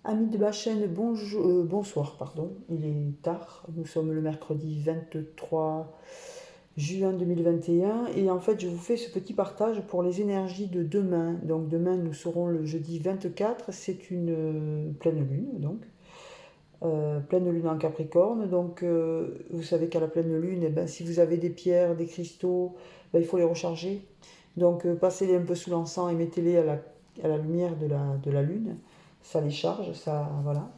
Amis de ma chaîne, bonjour, bonsoir, pardon. Il est tard, nous sommes le mercredi 23 juin 2021 et en fait je vous fais ce petit partage pour les énergies de demain. Donc demain nous serons le jeudi 24, c'est une pleine lune donc. Pleine lune en Capricorne, donc vous savez qu'à la pleine lune, eh ben, si vous avez des pierres, des cristaux, ben, il faut les recharger. Donc passez-les un peu sous l'encens et mettez-les à la lumière de la lune. Ça les charge, ça, voilà.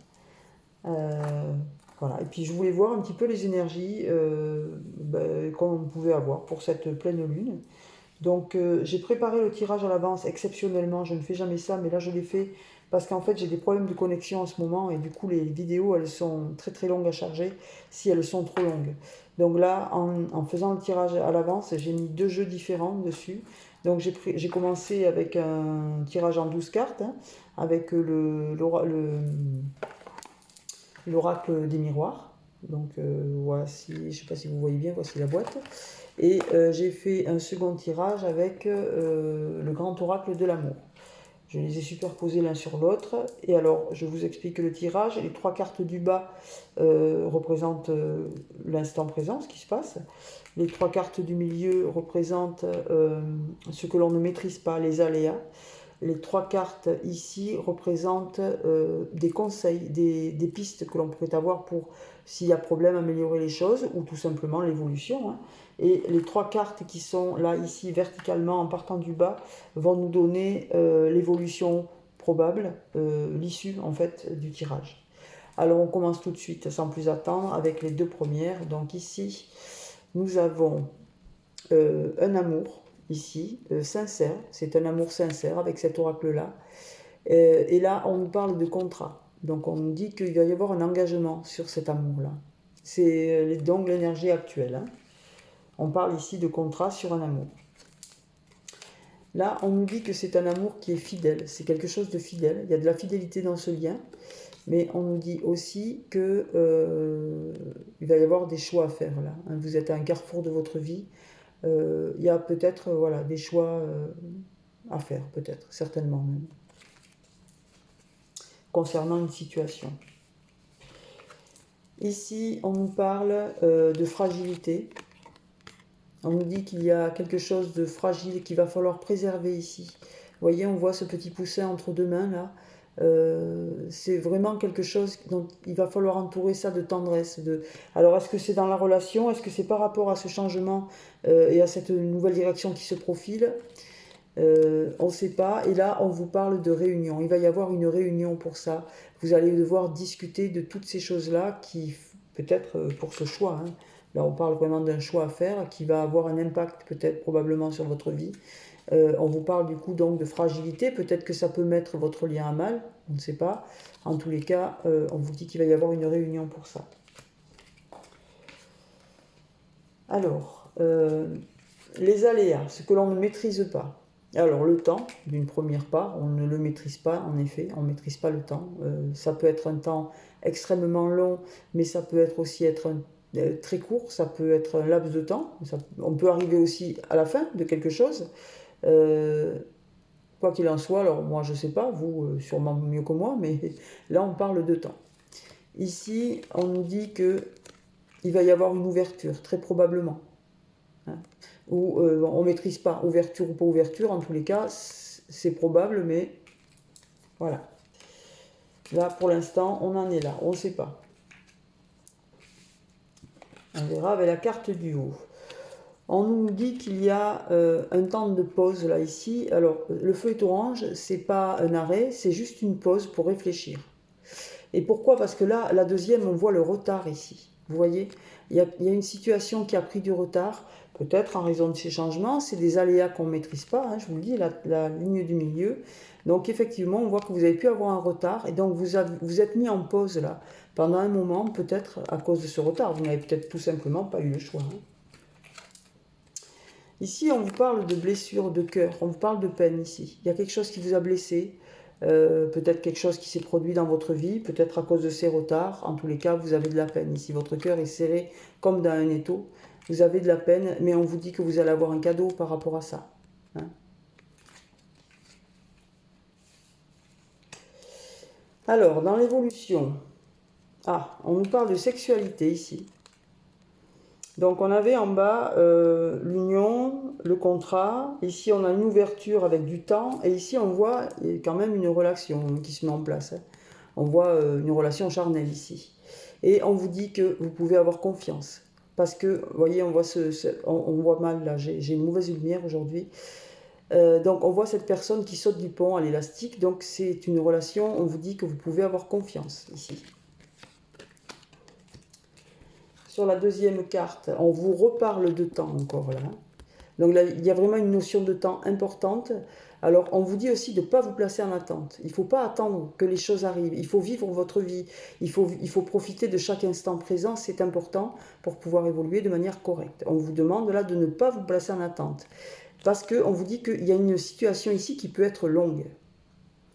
Euh, voilà. Et puis je voulais voir un petit peu les énergies qu'on pouvait avoir pour cette pleine lune. Donc j'ai préparé le tirage à l'avance exceptionnellement, je ne fais jamais ça, mais là je l'ai fait parce qu'en fait j'ai des problèmes de connexion en ce moment et du coup les vidéos elles sont très très longues à charger si elles sont trop longues. Donc là en faisant le tirage à l'avance j'ai mis deux jeux différents dessus. Donc j'ai commencé avec un tirage en 12 cartes hein, avec l'oracle des miroirs. Donc voici, je ne sais pas si vous voyez bien, voici la boîte. Et j'ai fait un second tirage avec le grand oracle de l'amour. Je les ai superposés l'un sur l'autre. Et alors, je vous explique le tirage. Les trois cartes du bas représentent l'instant présent, ce qui se passe. Les trois cartes du milieu représentent ce que l'on ne maîtrise pas, les aléas. Les trois cartes ici représentent des conseils, des pistes que l'on pourrait avoir pour, s'il y a problème, améliorer les choses ou tout simplement l'évolution. Hein. Et les trois cartes qui sont là, ici, verticalement, en partant du bas, vont nous donner l'évolution probable, l'issue en fait du tirage. Alors on commence tout de suite, sans plus attendre, avec les deux premières. Donc ici, nous avons un amour, ici, sincère. C'est un amour sincère avec cet oracle-là. Et là, on nous parle de contrat. Donc on nous dit qu'il va y avoir un engagement sur cet amour-là. C'est donc l'énergie actuelle. Hein. On parle ici de contrat sur un amour. Là, on nous dit que c'est un amour qui est fidèle. C'est quelque chose de fidèle. Il y a de la fidélité dans ce lien. Mais on nous dit aussi que il va y avoir des choix à faire là. Hein. Vous êtes à un carrefour de votre vie. Il y a peut-être voilà, des choix à faire, peut-être, certainement même, concernant une situation. Ici, on nous parle de fragilité. On nous dit qu'il y a quelque chose de fragile qu'il va falloir préserver ici. Vous voyez, on voit ce petit poussin entre deux mains là. C'est vraiment quelque chose dont il va falloir entourer ça de tendresse. Alors, est-ce que c'est dans la relation? Est-ce que c'est par rapport à ce changement et à cette nouvelle direction qui se profile? On ne sait pas. Et là, on vous parle de réunion. Il va y avoir une réunion pour ça. Vous allez devoir discuter de toutes ces choses-là qui, peut-être pour ce choix, hein. Là, on parle vraiment d'un choix à faire qui va avoir un impact peut-être probablement sur votre vie. On vous parle du coup donc de fragilité. Peut-être que ça peut mettre votre lien à mal. On ne sait pas. En tous les cas, on vous dit qu'il va y avoir une réunion pour ça. Alors, les aléas, ce que l'on ne maîtrise pas. Alors le temps, d'une première part, on ne le maîtrise pas, en effet, on ne maîtrise pas le temps. Ça peut être un temps extrêmement long, mais ça peut être aussi très court, ça peut être un laps de temps. On peut arriver aussi à la fin de quelque chose. Euh, Quoi qu'il en soit, alors moi je ne sais pas, vous sûrement mieux que moi, mais là on parle de temps. Ici, on nous dit que il va y avoir une ouverture, très probablement. Hein. Ou on ne maîtrise pas, ouverture ou pas ouverture, en tous les cas, c'est probable, mais voilà. Là, pour l'instant, on en est là, on ne sait pas. On verra avec la carte du haut. On nous dit qu'il y a un temps de pause là, ici. Alors, le feu est orange, c'est pas un arrêt, c'est juste une pause pour réfléchir. Et pourquoi? Parce que là, la deuxième, on voit le retard ici. Vous voyez, il y a une situation qui a pris du retard, peut-être en raison de ces changements. C'est des aléas qu'on ne maîtrise pas, hein, je vous le dis, la ligne du milieu. Donc effectivement, on voit que vous avez pu avoir un retard et donc vous êtes mis en pause là pendant un moment, peut-être à cause de ce retard. Vous n'avez peut-être tout simplement pas eu le choix. Hein. Ici, on vous parle de blessure de cœur, on vous parle de peine ici. Il y a quelque chose qui vous a blessé, peut-être quelque chose qui s'est produit dans votre vie, peut-être à cause de ces retards. En tous les cas, vous avez de la peine ici. Votre cœur est serré comme dans un étau. Vous avez de la peine, mais on vous dit que vous allez avoir un cadeau par rapport à ça. Hein. Alors, dans l'évolution, on nous parle de sexualité ici. Donc, on avait en bas l'union, le contrat. Ici, on a une ouverture avec du temps. Et ici, on voit quand même une relation qui se met en place. On voit une relation charnelle ici. Et on vous dit que vous pouvez avoir confiance. Parce que, vous voyez, on voit mal là, j'ai une mauvaise lumière aujourd'hui. Donc on voit cette personne qui saute du pont à l'élastique, donc c'est une relation, on vous dit que vous pouvez avoir confiance ici. Sur la deuxième carte, on vous reparle de temps encore là. Donc là, il y a vraiment une notion de temps importante. Alors, on vous dit aussi de ne pas vous placer en attente. Il ne faut pas attendre que les choses arrivent. Il faut vivre votre vie. Il faut profiter de chaque instant présent. C'est important pour pouvoir évoluer de manière correcte. On vous demande là de ne pas vous placer en attente. Parce qu'on vous dit qu'il y a une situation ici qui peut être longue.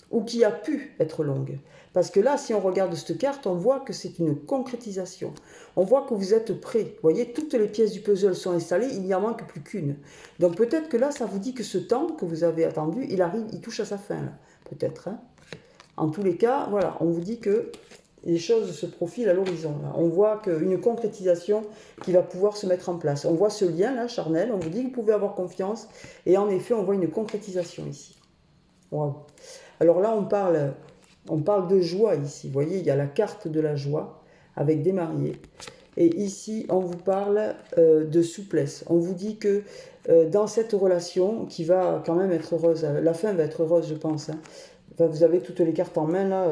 Ou qui a pu être longue. Parce que là, si on regarde cette carte, on voit que c'est une concrétisation. On voit que vous êtes prêt. Vous voyez, toutes les pièces du puzzle sont installées, il n'y en manque plus qu'une. Donc peut-être que là, ça vous dit que ce temps que vous avez attendu, il arrive, il touche à sa fin, là. Peut-être. Hein. En tous les cas, voilà, on vous dit que les choses se profilent à l'horizon. On voit qu'une concrétisation qui va pouvoir se mettre en place. On voit ce lien-là, charnel, on vous dit que vous pouvez avoir confiance. Et en effet, on voit une concrétisation ici. Waouh. Alors là, on parle de joie ici. Vous voyez, il y a la carte de la joie avec des mariés. Et ici, on vous parle de souplesse. On vous dit que dans cette relation, qui va quand même être heureuse, la fin va être heureuse, je pense. Hein. Enfin, vous avez toutes les cartes en main, là.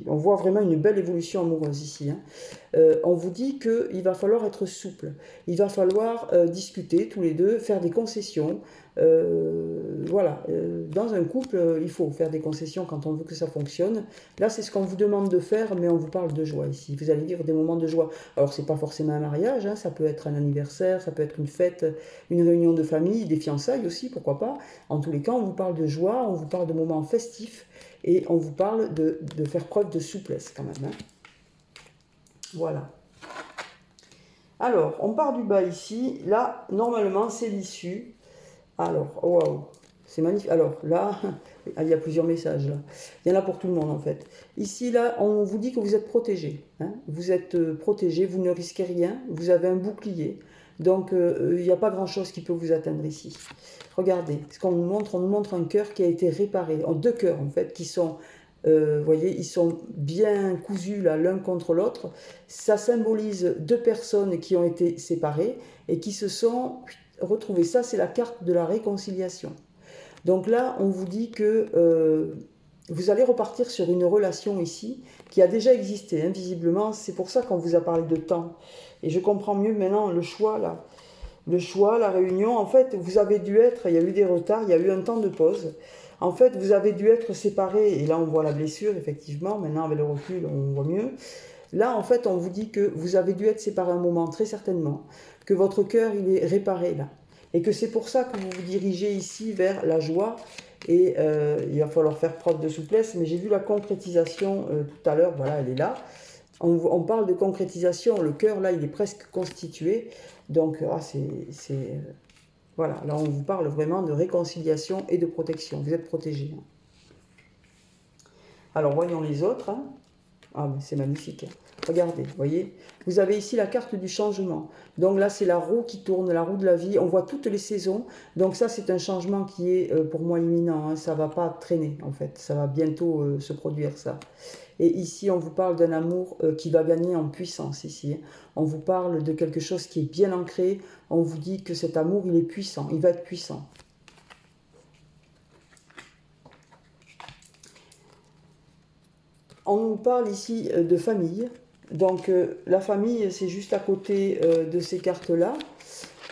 On voit vraiment une belle évolution amoureuse ici. Hein. On vous dit qu'il va falloir être souple. Il va falloir discuter tous les deux, faire des concessions. Voilà, dans un couple, il faut faire des concessions quand on veut que ça fonctionne. Là, c'est ce qu'on vous demande de faire, mais on vous parle de joie ici. Vous allez vivre des moments de joie. Alors, c'est pas forcément un mariage, hein, ça peut être un anniversaire, ça peut être une fête, une réunion de famille, des fiançailles aussi, pourquoi pas. En tous les cas, on vous parle de joie, on vous parle de moments festifs, et on vous parle de faire preuve de souplesse quand même. Hein. Voilà. Alors, on part du bas ici. Là, normalement, c'est l'issue. Alors, waouh, c'est magnifique. Alors là, il y a plusieurs messages. Là. Il y en a pour tout le monde en fait. Ici, là, on vous dit que vous êtes protégé. Hein. Vous êtes protégé, vous ne risquez rien. Vous avez un bouclier. Donc, il n'y a pas grand-chose qui peut vous atteindre ici. Regardez, ce qu'on nous montre, on nous montre un cœur qui a été réparé. En deux cœurs en fait, qui sont... vous voyez, ils sont bien cousus là l'un contre l'autre. Ça symbolise deux personnes qui ont été séparées et qui se sont retrouvées. Ça, c'est la carte de la réconciliation. Donc là, on vous dit que vous allez repartir sur une relation ici qui a déjà existé, hein, visiblement. C'est pour ça qu'on vous a parlé de temps. Et je comprends mieux maintenant le choix là. Le choix, la réunion, en fait, vous avez dû être, il y a eu des retards, il y a eu un temps de pause. En fait, vous avez dû être séparés, et là on voit la blessure, effectivement, maintenant avec le recul, on voit mieux. Là, en fait, on vous dit que vous avez dû être séparés un moment, très certainement, que votre cœur, il est réparé, là. Et que c'est pour ça que vous vous dirigez ici vers la joie, et il va falloir faire preuve de souplesse, mais j'ai vu la concrétisation tout à l'heure, voilà, elle est là. On parle de concrétisation, le cœur, là, il est presque constitué, donc voilà, là on vous parle vraiment de réconciliation et de protection, vous êtes protégés. Alors voyons les autres. Hein. Ah mais c'est magnifique. Regardez, vous voyez, vous avez ici la carte du changement. Donc là c'est la roue qui tourne, la roue de la vie. On voit toutes les saisons. Donc ça c'est un changement qui est pour moi imminent. Hein. Ça ne va pas traîner en fait. Ça va bientôt se produire ça. Et ici on vous parle d'un amour qui va gagner en puissance ici. On vous parle de quelque chose qui est bien ancré. On vous dit que cet amour il est puissant, il va être puissant. On nous parle ici de famille. Donc la famille, c'est juste à côté de ces cartes-là.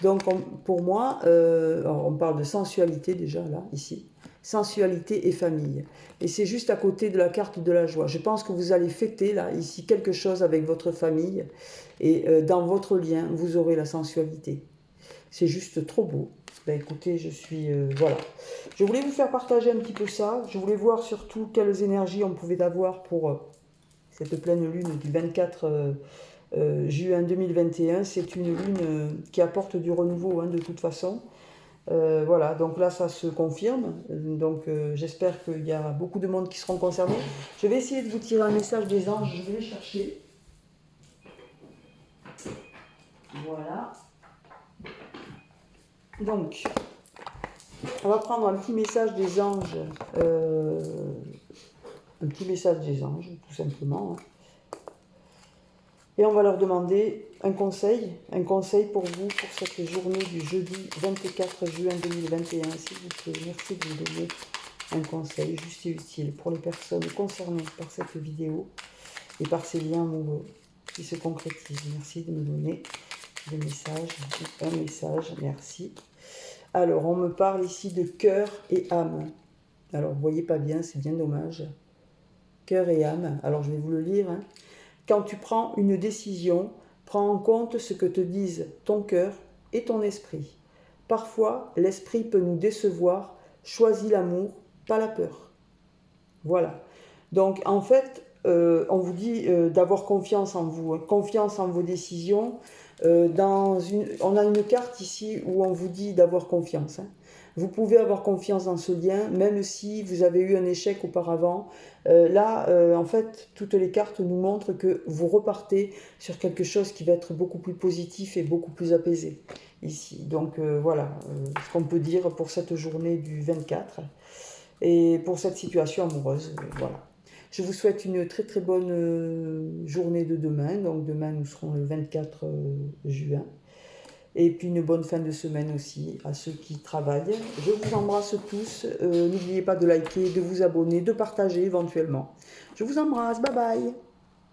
Donc pour moi, on parle de sensualité déjà, là, ici. Sensualité et famille. Et c'est juste à côté de la carte de la joie. Je pense que vous allez fêter, là, ici, quelque chose avec votre famille. Et dans votre lien, vous aurez la sensualité. C'est juste trop beau. Ben écoutez, je suis... voilà. Je voulais vous faire partager un petit peu ça. Je voulais voir surtout quelles énergies on pouvait avoir pour cette pleine lune du 24 juin 2021. C'est une lune qui apporte du renouveau, hein, de toute façon. Voilà, donc là ça se confirme, donc j'espère qu'il y a beaucoup de monde qui seront concernés. Je vais essayer de vous tirer un message des anges, je vais les chercher. Voilà. Donc, on va prendre un petit message des anges, tout simplement. Et on va leur demander un conseil pour vous pour cette journée du jeudi 24 juin 2021. S'il vous plaît, merci de vous donner un conseil juste et utile pour les personnes concernées par cette vidéo et par ces liens amoureux qui se concrétisent. Merci de me donner des messages, un message, merci. Alors, on me parle ici de cœur et âme. Alors, vous voyez pas bien, c'est bien dommage. Cœur et âme, alors je vais vous le lire. Quand tu prends une décision, prends en compte ce que te disent ton cœur et ton esprit. Parfois, l'esprit peut nous décevoir. Choisis l'amour, pas la peur. Voilà. Donc, en fait, on vous dit d'avoir confiance en vous, confiance en vos décisions. On a une carte ici où on vous dit d'avoir confiance. Vous pouvez avoir confiance dans ce lien, même si vous avez eu un échec auparavant. En fait, toutes les cartes nous montrent que vous repartez sur quelque chose qui va être beaucoup plus positif et beaucoup plus apaisé ici. Donc voilà ce qu'on peut dire pour cette journée du 24 et pour cette situation amoureuse. Voilà. Je vous souhaite une très très bonne journée de demain. Donc demain nous serons le 24 juin. Et puis une bonne fin de semaine aussi à ceux qui travaillent. Je vous embrasse tous. N'oubliez pas de liker, de vous abonner, de partager éventuellement. Je vous embrasse. Bye bye.